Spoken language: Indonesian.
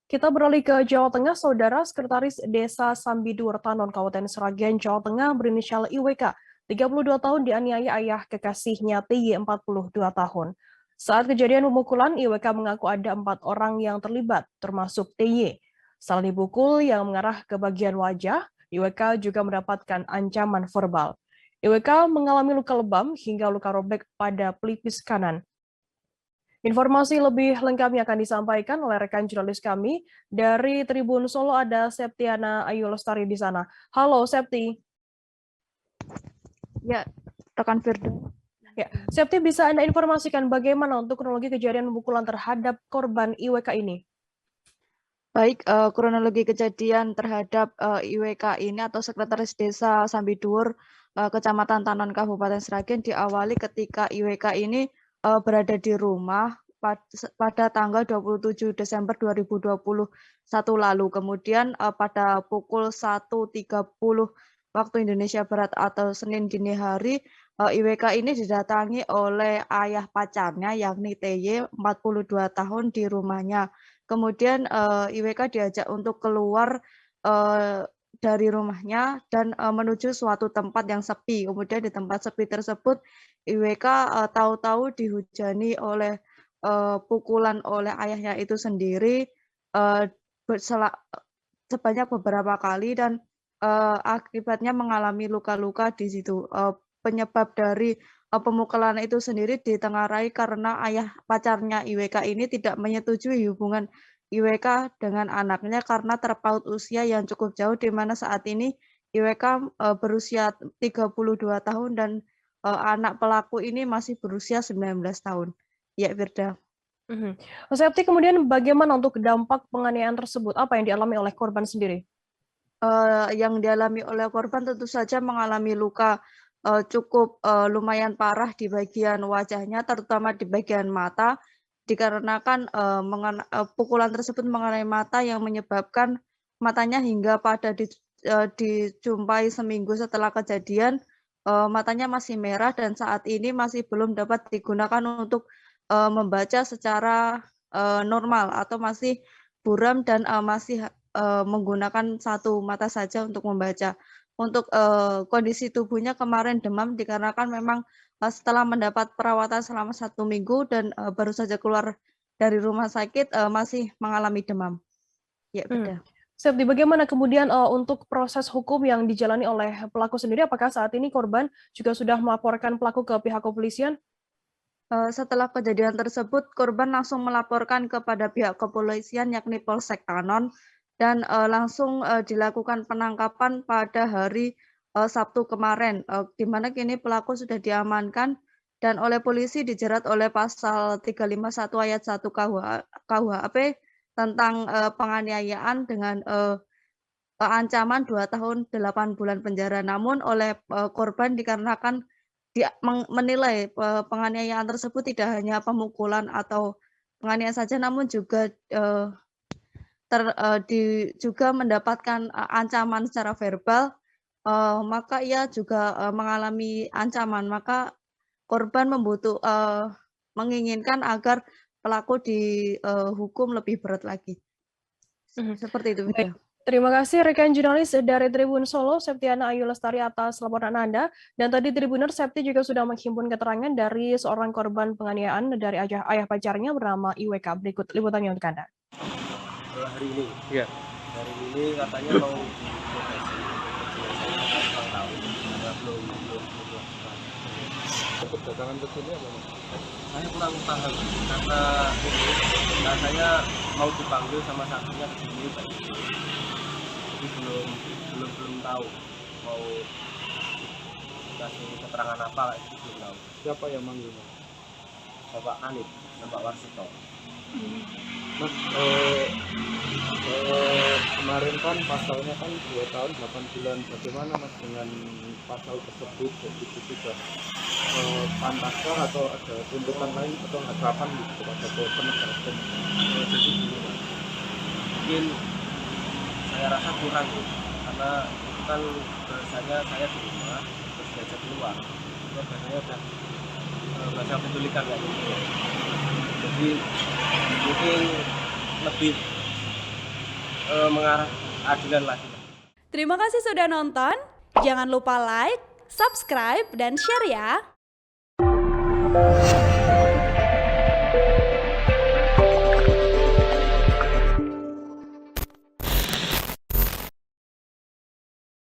Kita beralih ke Jawa Tengah, Saudara Sekretaris Desa Sambidur Tanon, Kabupaten Sragen, Jawa Tengah berinisial IWK, 32 tahun dianiaya ayah kekasihnya TY, 42 tahun. Saat kejadian pemukulan, IWK mengaku ada 4 orang yang terlibat, termasuk TY. Selain dipukul yang mengarah ke bagian wajah, IWK juga mendapatkan ancaman verbal. IWK mengalami luka lebam hingga luka robek pada pelipis kanan. Informasi lebih lengkapnya akan disampaikan oleh rekan jurnalis kami dari Tribun Solo, ada Septiana Ayu Lestari di sana. Halo Septi. Ya, rekan Firda. Ya, Septi, bisa Anda informasikan bagaimana untuk kronologi kejadian pemukulan terhadap korban IWK ini? Baik, kronologi kejadian terhadap IWK ini atau Sekretaris Desa Sambidur, Kecamatan Tanon, Kabupaten Sragen diawali ketika IWK ini berada di rumah pada tanggal 27 Desember 2021 lalu. Kemudian pada pukul 1.30 waktu Indonesia Barat atau Senin dini hari, IWK ini didatangi oleh ayah pacarnya yakni TY, 42 tahun di rumahnya. Kemudian IWK diajak untuk keluar dari rumahnya dan menuju suatu tempat yang sepi. Kemudian di tempat sepi tersebut IWK tahu-tahu dihujani oleh pukulan oleh ayahnya itu sendiri sebanyak beberapa kali dan akibatnya mengalami luka-luka di situ. Penyebab dari pemukulan itu sendiri ditengarai karena ayah pacarnya IWK ini tidak menyetujui hubungan IWK dengan anaknya karena terpaut usia yang cukup jauh, di mana saat ini IWK berusia 32 tahun dan anak pelaku ini masih berusia 19 tahun. Ya, Firda. Septi, kemudian bagaimana untuk dampak penganiayaan tersebut? Apa yang dialami oleh korban sendiri? Yang dialami oleh korban tentu saja mengalami luka cukup lumayan parah di bagian wajahnya, terutama di bagian mata, dikarenakan pukulan tersebut mengenai mata yang menyebabkan matanya hingga pada dijumpai seminggu setelah kejadian, matanya masih merah dan saat ini masih belum dapat digunakan untuk membaca secara normal atau masih buram dan masih menggunakan satu mata saja untuk membaca. Untuk kondisi tubuhnya kemarin demam dikarenakan memang setelah mendapat perawatan selama 1 minggu dan baru saja keluar dari rumah sakit masih mengalami demam. Ya, betul. Septi, bagaimana kemudian untuk proses hukum yang dijalani oleh pelaku sendiri? Apakah saat ini korban juga sudah melaporkan pelaku ke pihak kepolisian? Setelah kejadian tersebut, korban langsung melaporkan kepada pihak kepolisian yakni Polsek Tanon dan langsung dilakukan penangkapan pada hari Sabtu kemarin, di mana kini pelaku sudah diamankan dan oleh polisi dijerat oleh pasal 351 ayat 1 KUHP tentang penganiayaan dengan ancaman 2 tahun 8 bulan penjara. Namun oleh korban dikarenakan menilai penganiayaan tersebut tidak hanya pemukulan atau penganiayaan saja, namun juga juga mendapatkan ancaman secara verbal, maka ia juga mengalami ancaman. Maka korban menginginkan agar pelaku dihukum lebih berat lagi. Seperti itu, Baik, Vida. terima kasih rekan jurnalis dari Tribun Solo, Septiana Ayu Lestari atas laporan Anda. Dan tadi Tribuner Septi juga sudah menghimpun keterangan dari seorang korban penganiayaan dari ayah pacarnya bernama IWK. Berikut liputannya untuk Anda. Hari ini, ya. Hari ini katanya mau diprofesi, kurang tahu, karena belum dilakukan. Kedatangan ke sini apa? Saya kurang paham karena ini katanya mau dipanggil sama saksinya ke sini, jadi belum tahu mau kasih keterangan apa lah, itu belum tahu. Siapa yang manggil? Bapak Anit, Bapak Warsito. Mas, kemarin kan pasalnya kan 2 tahun 8 bulan. Bagaimana Mas dengan pasal tersebut? Itu juga pantaskah atau ada tuntutan lain atau harapan gitu kepada penegak hukum? Jadi gini, Mas, mungkin saya rasa kurang ya, karena itu kan biasanya saya di rumah terus diajak keluar, itu biasanya udah bahasa penculikan kayak gitu. Jadi mungkin lebih mengarah keadilan lagi. Terima kasih sudah nonton. Jangan lupa like, subscribe, dan share ya.